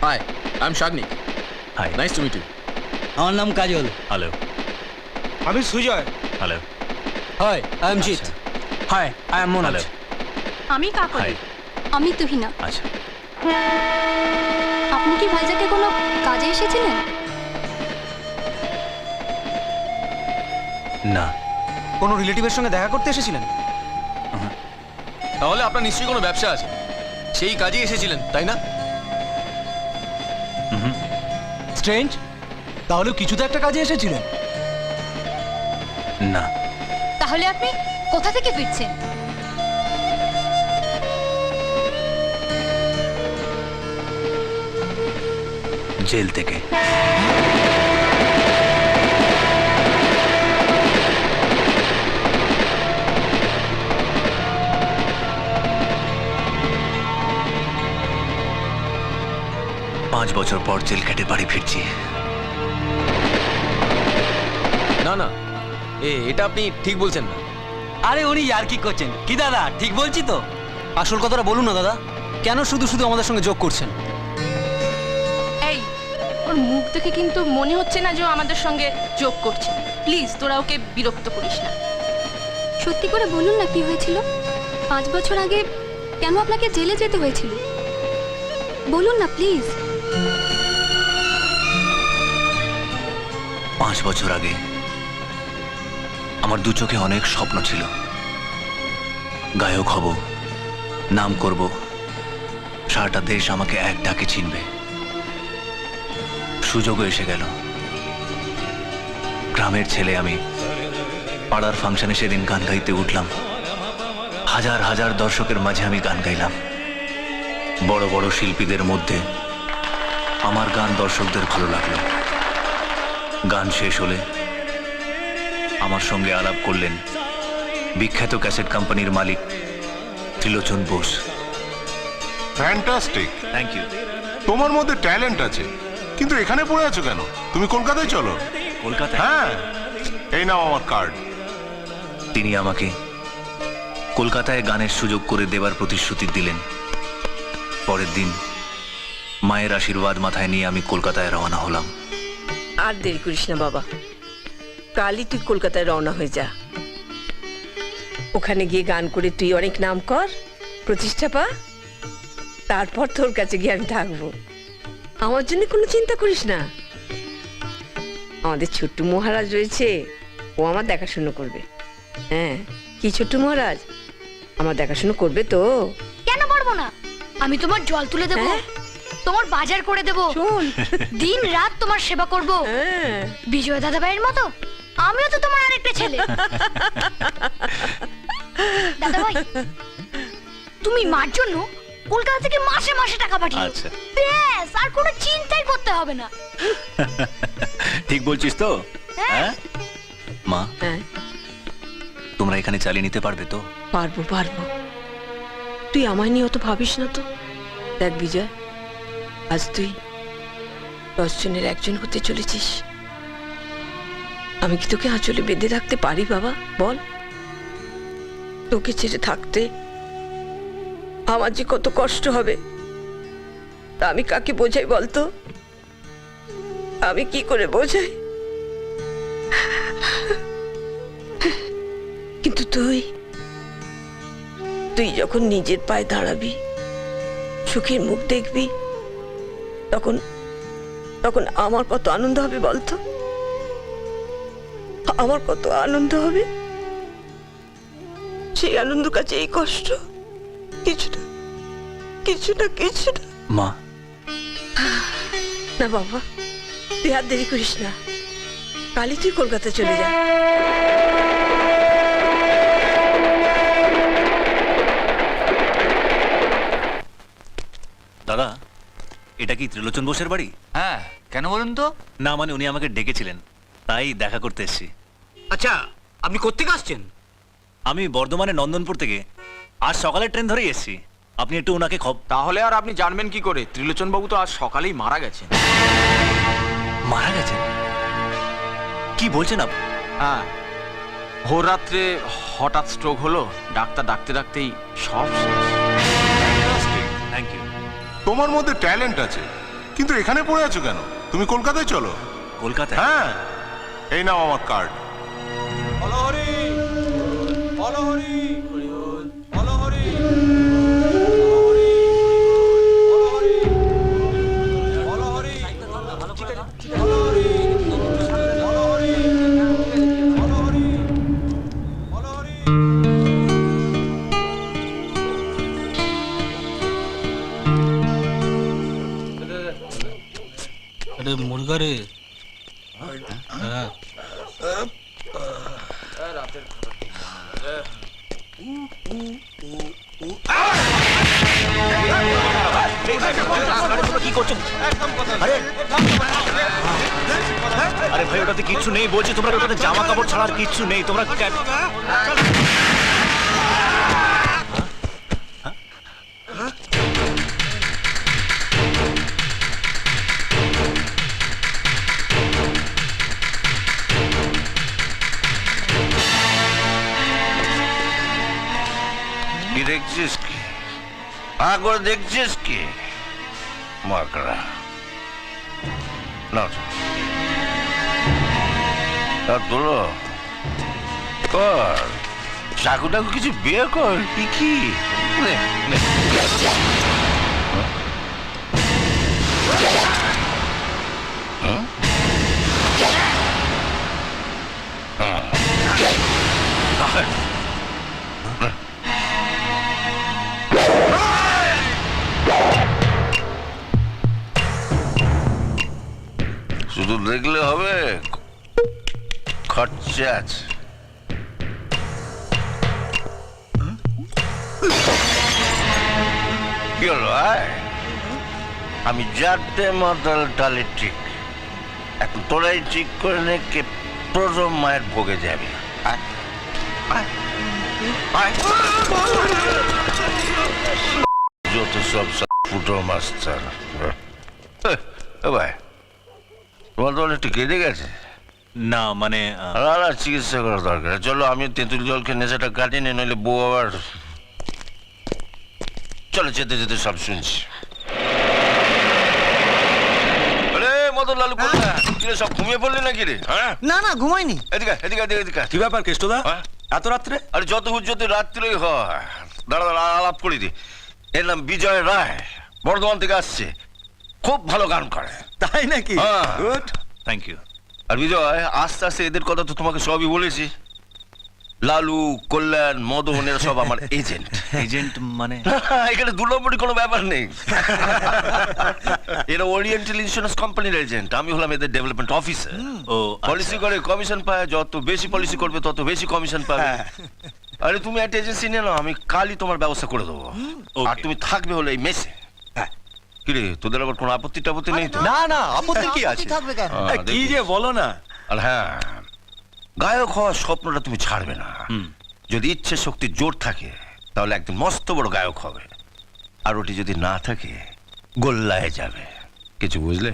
High, I am Shagnik. Hi, nice to meet you. আমার নাম Kajal. Hello. আমি Sujoy. Hello. Hi, I am Jeet. Hi, I am hello. Manoj. আমি Kakoli. High. আমি তুহিনা। আচ্ছা, আপনি কি ভাইজাকে কোনো কাজে এসেছিলেন? না। কোনো রিলেটিভের সঙ্গে দেখা করতে এসেছিলেন? তাহলে আপনার নিশ্চয়ই কোনো ব্যবসা আছে, সেই কাজে এসেছিলেন তাই না? স্ট্রেঞ্জ, তাহলে কিছু তো একটা কাজে এসেছিলেন। না। তাহলে আপনি কোথা থেকে ফিরছেন? জেল থেকে। পাঁচ বছর পর জেল খেটে বাড়ি ফিরছি। না না, এটা আপনি ঠিক বলছেন না। আরে উনি আর কি করছেন? কি দাদা, ঠিক বলছি তো? আসল কথাটা বলুন না দাদা, কেন শুধু শুধু আমাদের সঙ্গে যোগ করছেন? এই, ওর মুখ দেখে কিন্তু মনে হচ্ছে না যে ও আমাদের সঙ্গে যোগ করছে। প্লিজ তোরা ওকে বিরক্ত করিস না। সত্যি করে বলুন না কি হয়েছিল? 5 বছর আগে কেন আপনাকে জেলে যেতে হয়েছিল? বলুন না প্লিজ। 5 বছর আগে আমার দু চোখে অনেক স্বপ্ন ছিল। গায়ক হব, নাম করব, সারাটা দেশ আমাকে এক ডাকে চিনবে। সুযোগও এসে গেল। গ্রামের ছেলে আমি, পাড়ার ফাংশনে সেদিন গান গাইতে উঠলাম। হাজার হাজার দর্শকের মাঝে আমি গান গাইলাম। বড় বড় শিল্পীদের মধ্যে আমার গান দর্শকদের ভালো লাগলো। গান শেষ হলে আমার সঙ্গে আলাপ করলেন বিখ্যাত ক্যাসেট কোম্পানির মালিক Trilochan Bose. Fantastic. Thank you. তোমার মধ্যে ট্যালেন্ট আছে, কিন্তু এখানে পড়ে আছো কেন? তুমি কলকাতায় চলো। কলকাতায়? হ্যাঁ, এই নাও আমার কার্ড। তিনি আমাকে কলকাতায় গানের সুযোগ করে দেবার প্রতিশ্রুতি দিলেন। পরের দিন মায়ের আশীর্বাদ মাথায় নিয়ে আমি কলকাতায় রওনা হলাম। আর দেরি করিস না বাবা, কালই তুই কলকাতায় রওনা হয়ে যা। ওখানে গিয়ে গান করে তুই অনেক নাম কর, প্রতিষ্ঠা পা, তারপর তোর কাছে গিয়ে আমি থাকবো। আমার জন্য কোনো চিন্তা করিস না। আমাদের ছোট্ট মহারাজ রয়েছে, ও আমার দেখাশুনো করবে। হ্যাঁ, কি ছোট্ট মহারাজ আমার দেখাশুনো করবে তো? কেন পারবো না? আমি তোমার জল তুলে দেবো, হ্যাঁ? তোমার বাজার করে দেবো, শোন, দিন রাত তোমার সেবা করব। হ্যাঁ, বিজয় দাদা ভাইয়ের মতো আমিও তো তোমার আরেকটা ছেলে। দাদা ভাই, তুমি মার জন্য কলকাতা থেকে মাসে মাসে টাকা পাঠিও। আচ্ছা। ব্যাস, আর কোনো চিন্তাই করতে হবে না। ঠিক বলছিস তো? হ্যাঁ। মা, হ্যাঁ, তোমরা এখানে চালিয়ে নিতে পারবে তো? পারবো পারবো। তুই আমায় নিয়ে অত ভাবিস না তো। দেখ বিজয়, আজ তুই 10 জনের একজন হতে চলেছিস। আমি কি তোকে আঁচলে বেঁধে রাখতে পারি বাবা? বল, তোকে ছেড়ে থাকতে আমার যে কত কষ্ট হবে তা আমি কাকে বোঝাই বলতো? আমি কি করে বোঝাই? কিন্তু তুই যখন নিজের পায়ে দাঁড়াবি, সুখের মুখ দেখবি, তখন তখন আমার কত আনন্দ হবে বলতো? আমার কত আনন্দ হবে। সেই আনন্দ কাছে এই কষ্ট কিছু না, কিছু না, কিছু না। মা, না বাবা, তুই আর দেরি করিস না, কালই তুই কলকাতা চলে যা। দাদা, এটা কি ত্রিলোচন বোসের বাড়ি? হ্যাঁ, কেন বলুন তো? না, মানে উনি আমাকে ডেকেছিলেন, তাই দেখা করতে এসেছি। আচ্ছা, আপনি কোত্থেকে আসছেন? আমি বর্ধমানের নন্দনপুর থেকে আজ সকালে ট্রেন ধরেই এসেছি। আপনি একটু ওনাকে তাহলে আর আপনি জানবেন কি করে? ত্রিলোচন বাবু তো আজ সকালেই মারা গেছেন। মারা গেছেন? কি বলছেন আপনি? হ্যাঁ, ভোর রাত্রে হঠাৎ স্ট্রোক হলো। ডাক্তার ডাকতে ডাকতেই সব শেষ। ফ্যান্টাস্টিক। Thank you. তোমার মধ্যে ট্যালেন্ট আছে, কিন্তু এখানে পড়ে আছো কেন? তুমি কলকাতায় চলো। কলকাতায়? হ্যাঁ, এই নাও আমার কার্ড। আরে মুরগা রে। হ্যাঁ। কি করছো? আরে ভাই ওটাতে কিচ্ছু নেই বলছি, তোমরা ওটাতে জামা কাপড় ছাড়া আর কিচ্ছু নেই। তোমরা কি দেখছিস কি? আগর দেখছিস কি? মাকড়া না তোলো কর, চাকু টাকু কিছু বিয়ে কর। কি নে, নে। হুম? শুধু দেখলে হবে, খরচা আছে। কি হলো? আমি যাতে মাতাল টালে ঠিক, এখন তোরাই ঠিক করে নে কে প্রথম মায়ের ভোগে যাবে। যত সব ফুটো মাস্টার। ভাই তোমার তো একটু কেটে গেছে। না মানে না চিকিৎসা করার দরকার। চলো আমি তেঁতুল জল খেয়ে নেশাটা কাটিয়ে নে, নইলে বউ আবার। চলো যেতে যেতে সব শুনছি। আরে মদন লালু কোথায়? কিরে সব ঘুমিয়ে পড়লি নাকি রে? হ্যাঁ না না ঘুমাইনি। এদিকে এদিকে এদিকে এদিকে। কি ব্যাপার কেষ্টদা হ্যাঁ? এত রাত্রে? আরে যত হুজ্জতে রাত্রিই হয়। দাঁড়া দাঁড়া আলাপ করে দি। এর নাম বিজয় রায়, বর্ধমান থেকে আসছে। খুব ভালো গান করে। তাই নাকি? হ্যাঁ। Good, thank you. আর বিজয় আস্তে আস্তে এদের কথা তো তোমাকে সবই বলেছি। লালু, কল্যাণ, মদন এরা সব আমার এজেন্ট। এজেন্ট মানে? এখানে দু নম্বরই কোনো ব্যাপার নেই। এরা ওরিয়েন্টাল ইন্স্যুরেন্স কোম্পানির এজেন্ট, আমি হলাম এদের ডেভেলপমেন্ট অফিসার। ও পলিসি করে কমিশন পায়, যত বেশি পলিসি করবে তত বেশি কমিশন পাবে। আরে তুমি একটা এজেন্সি নিয়ে নাও, আমি কালই তোমার ব্যবস্থা করে দেবো। আর তুমি থাকবে হলো এই মেসে। কিরে তোদের আবার কোনো আপত্তি টাপত্তি নেই তো? না না, আপত্তি কি আছে? হ্যাঁ, কি যে বলো না। আর হ্যাঁ, গায়ক হওয়ার স্বপ্নটা তুমি ছাড়বে না। যদি ইচ্ছে শক্তি জোর থাকে তাহলে একদিন মস্ত বড় গায়ক হবে। আর ওটি যদি না থাকে গোল্লায় যাবে। কিছু বুঝলে?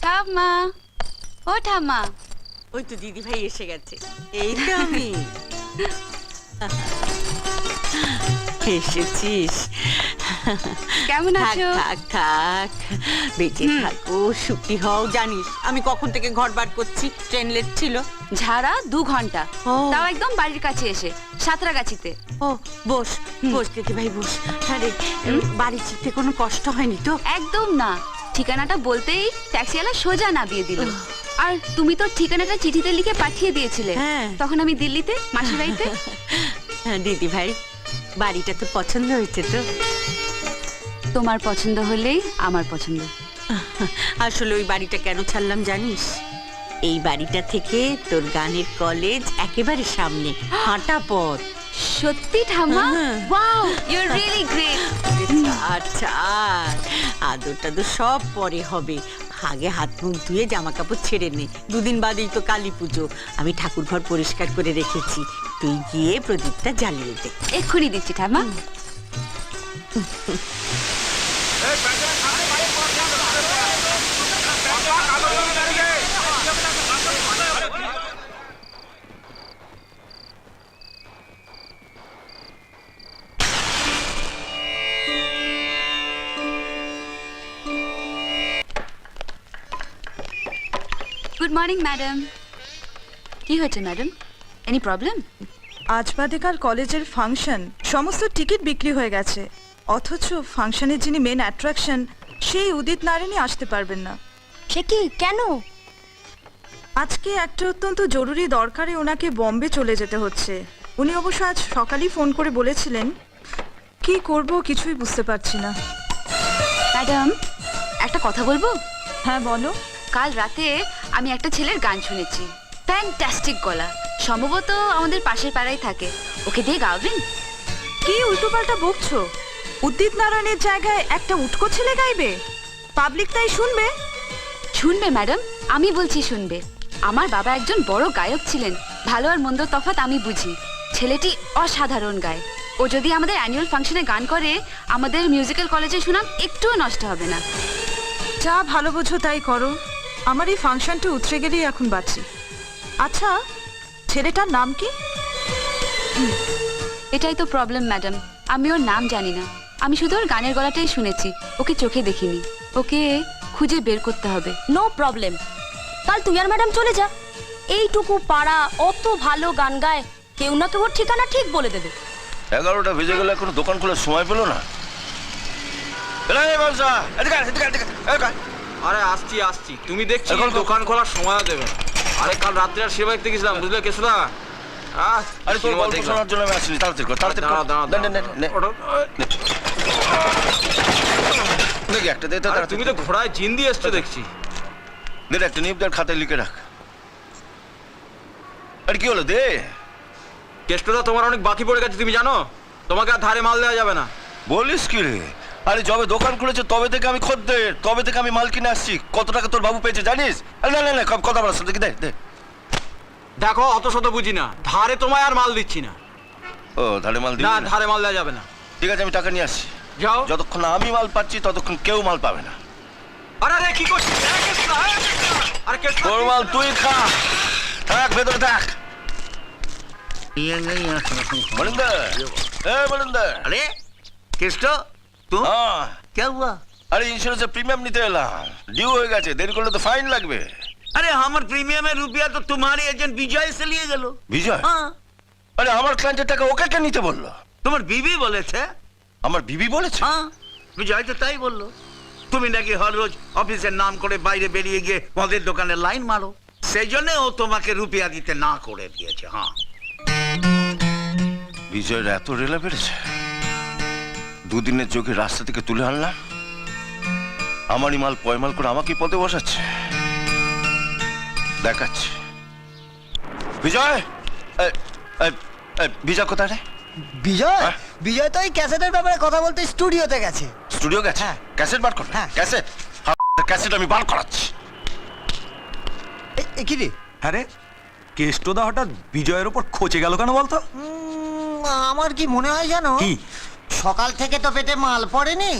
ঠাম্মা, ও ঠাম্মা। ওই তো দিদি ভাই এসে গেছে। এই তো আমি। এসেছিস? কেমন থাক আছো? থাক থাক, বেঁচে থাকো, সুখী হও। জানিস আমি কখন থেকে ঘর বার করছি, ট্রেন লেট ছিল। ঝাড়া 2 ঘন্টা, ও। তাও একদম বাড়ির কাছে এসে, সাঁতরাগাছিতে। ও বস বস দিদি ভাই বস। আরে বাড়ি চিনতে কোনো কষ্ট হয়নি তো? একদম না। ঠিকানাটা বলতেই ট্যাক্সিওয়ালা সোজা নামিয়ে দিল। আর তুমি তো ঠিকানাটা চিঠিতে লিখে পাঠিয়ে দিয়েছিলে। হ্যাঁ। তখন আমি দিল্লিতে মাসির বাড়িতে। দিদি ভাই, বাড়িটা তো পছন্দ হয়েছে তো? তোমার পছন্দ হলেই আমার পছন্দ। আসলে ওই বাড়িটা কেন ছাড়লাম জানিস? এই বাড়িটা থেকে তোর গানের কলেজ একেবারে সামনে, হাঁটা পথ। সত্যি ঠাম্মা? হ্যাঁ। Wow, you are really great. আচ্ছা, আদর টাদর সব পরে হবে। আগে হাত মুখ ধুয়ে জামা কাপড় ছেড়ে নে, দুদিন বাদেই তো কালী পুজো। আমি ঠাকুর ঘর পরিষ্কার করে রেখেছি, তুই গিয়ে প্রদীপটা জ্বালিয়ে দে। এক্ষুনি দিচ্ছি ঠাম্মা। Good morning madam. কি হয়েছে ম্যাডাম? Any problem? আজ বাদে কাল কলেজের ফাংশন, সমস্ত টিকিট বিক্রি হয়ে গেছে। অথচ ফাংশনের যিনি মেন অ্যাট্রাকশন সেই উদিত নারায়ণী আসতে পারবেন না। সে কি, কেন? আজকে একটা অত্যন্ত জরুরি দরকারে ওনাকে বম্বে চলে যেতে হচ্ছে। উনি অবশ্য আজ সকালেই ফোন করে বলেছিলেন। কি করব কিছুই বুঝতে পারছি না। ম্যাডাম, একটা কথা বলবো? হ্যাঁ বলো। কাল রাতে আমি একটা ছেলের গান শুনেছি, ফ্যান্টাস্টিক গলা, সম্ভবত আমাদের পাশের পাড়ায় থাকে। ওকে দিয়ে গাওবেন? কি উল্টোপাল্টা বকছো? উদিত নারায়ণের জায়গায় একটা উটকো ছেলে গাইবে? পাবলিক তাই শুনবে? শুনবে ম্যাডাম, আমি বলছি শুনবে। আমার বাবা একজন বড় গায়ক ছিলেন, ভালো আর মন্দ তফাৎ আমি বুঝি। ছেলেটি অসাধারণ গায়। ও যদি আমাদের অ্যানুয়াল ফাংশনে গান করে, আমাদের মিউজিক্যাল কলেজে সুনাম একটুও নষ্ট হবে না। যা ভালো বোঝো তাই করো। আমার এই ফাংশনটা উতরে গেলেই এখন বাঁচি। আচ্ছা, ছেলেটার নাম কি? এটাই তো প্রবলেম ম্যাডাম, আমি ওর নাম জানি না। আমি শুধু ওর গানের গলাটাই শুনেছি, ওকে চোখে দেখিনি। ওকে খুঁজে বের করতে হবে। নো প্রবলেম, কাল তুই আর ম্যাডাম চলে যা। এইটুকু পাড়া, অত ভালো গান গায়, কেউ না কেউ ওর ঠিকানা ঠিক বলে দেবে। 11টা বেজে গেলে এখনো দোকান খোলার সময় পেলো না। আরে আসছি আসছি, তুমি দেখছি এখন দোকান খোলার সময় দেবে না। আরে কাল রাত্রে আর সেবা দেখতে গেছিলাম, বুঝলে কেশুদা? আরে তোর গল্প শোনার জন্য আমি আসিনি, তাড়াতাড়ি কর, তাড়াতাড়ি কর। দেখি একটা দে তো। তুমি তো ঘোড়ায় জিন দিয়ে এসছো দেখছি। দে একটা নিপদার খাতায় লিখে রাখ। আরে কি হলো, দে। কেষ্টদা, তোমার অনেক বাকি পড়ে গেছে, তুমি জানো? তোমাকে আর ধারে মাল দেওয়া যাবে না। বলিস কি রে? আরে যবে দোকান খুলেছে তবে থেকে আমি খদ্দের, তবে থেকে আমি মাল কিনে আসছি। কত টাকা তোর বাবু পেয়েছে জানিস? আরে না না না, কথা বলার সাথে দে দে। দেখো, অত শত বুঝি না, ধারে তোমায় আর মাল দিচ্ছি না। ও ধারে মাল দিবি না, না? ধারে মাল দেওয়া যাবে না। ঠিক আছে, আমি টাকা নিয়ে আসছি। যাও। যতক্ষণ না আমি মাল পাচ্ছি ততক্ষণ কেউ মাল পাবে না। আরে আরে কি করছিস? আরে কেষ্টদা, তোর মাল তুই খা, থাক ভেতরে থাক। বলিন্দর, এ বলিন্দর। अरे केष्ट तू হ্যাঁ, क्या हुआ? আরে ইন্স্যুরেন্সের প্রিমিয়াম নিতে এলাম, ডিউ হয়ে গেছে, দেরি করলে তো ফাইন লাগবে। अरे हमारे प्रीमियम में रुपया तो तुम्हारे एजेंट विजय से लिए गलो। বিজয়? हाँ, আরে আমার ক্লায়েন্টের টাকা ওকে কে নিতে বললো? तुम्हारे बीवी बोले थे। আমার বিবি বলেছে? हाँ, विजय तो তাই বললো। তুমি নাকি হর রোজ অফিসের নাম করে বাইরে বেরিয়ে গিয়ে মদের দোকানে লাইন মারো, সেই জন্য ও তোমাকে রুপিয়া দিতে না করে দিয়েছে। হ্যাঁ, বিজয়ের এত রেলা বেড়েছে, দুদিনের যোগে রাস্তা থেকে তুলে আনলাম, আমারই মাল পয়মাল করে আমাকে পদে বসাচ্ছে। দেখাচ্ছে। বিজয়, বিজয় কোথায় রে? বিজয়? হ্যাঁ? বিজয় তো এই ক্যাসেটের ব্যাপারে কথা বলতে স্টুডিওতে গেছে। স্টুডিও গেছে? হ্যাঁ। ক্যাসেট বার করবে? হ্যাঁ। ক্যাসেট? ক্যাসেট আমি বার করাচ্ছি। কি রে? হ্যাঁ রে, কেষ্টদা হঠাৎ বিজয়ের ওপর খোঁচে গেল কেন বলতো? আমার কি মনে হয় জানো, কি? সকাল থেকে তো পেটে মাল পড়েনি,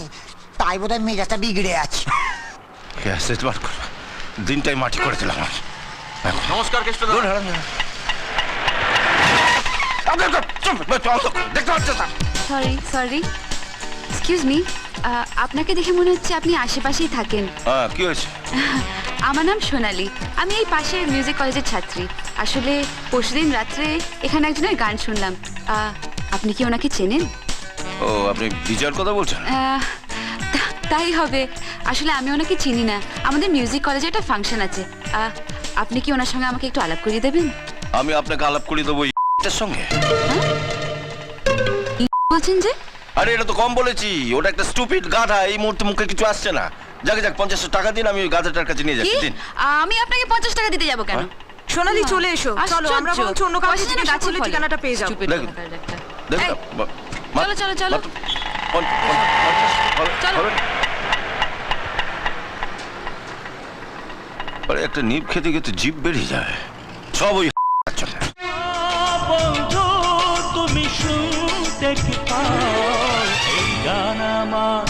তাই বোধহয় মেজাজটা বিগড়ে আছে। ক্যাসেট বার করবে, দিনটাই মাটি করে দিলাম আমার। নমস্কার কেষ্টদা। দেখতে পাচ্ছ? Sorry sorry, excuse me. আপনাকে দেখে মনে হচ্ছে আপনি আশেপাশেই থাকেন। হ্যাঁ, কি হয়েছে? আমার নাম সোনালি, আমি এই পাশের মিউজিক কলেজের ছাত্রী। আসলে পরশুদিন রাত্রে এখানে একজনের গান শুনলাম। আপনি কি ওনাকে চেনেন? ও, আপনি বিজয়ের কথা বলছেন? তাই হবে। আসলে আমি ওনাকে চিনি না, আমাদের মিউজিক কলেজে একটা ফাংশন আছে। আপনি কি ওনার সঙ্গে আমাকে একটু আলাপ করিয়ে দেবেন? আমি আপনাকে আলাপ করে দেবো এর সঙ্গে। বলছেন যে? আরে এটা তো কম বলেছি, ওটা একটা স্টুপিড গাধা, এই মুহূর্তে মুখে কিছু আসছে না। যাকে যাক 50 টাকা দিন, আমি ওই গাধাটার কাছে নিয়ে যাচ্ছি। কি? দিন। আমি আপনাকে 50 টাকা দিতে যাব কেন? সোনালি চলে এসো, চলো আমরা আশ্চর্য। বরঞ্চ অন্য কাউকে পয়সা যেন জিজ্ঞাসা গাছে করলে ফলে। ঠিকানাটা পেয়ে যাবো। Stupid দেখুন। কথাকার একটা। দেখুন, এই, চলো, চলো, চলো। চলো। আরে একটা নিপ খেতে খেতে জিভ বেরিয়ে যায়, সব ওই চলে। তুমি শুনতে কি পাও এই গান আমার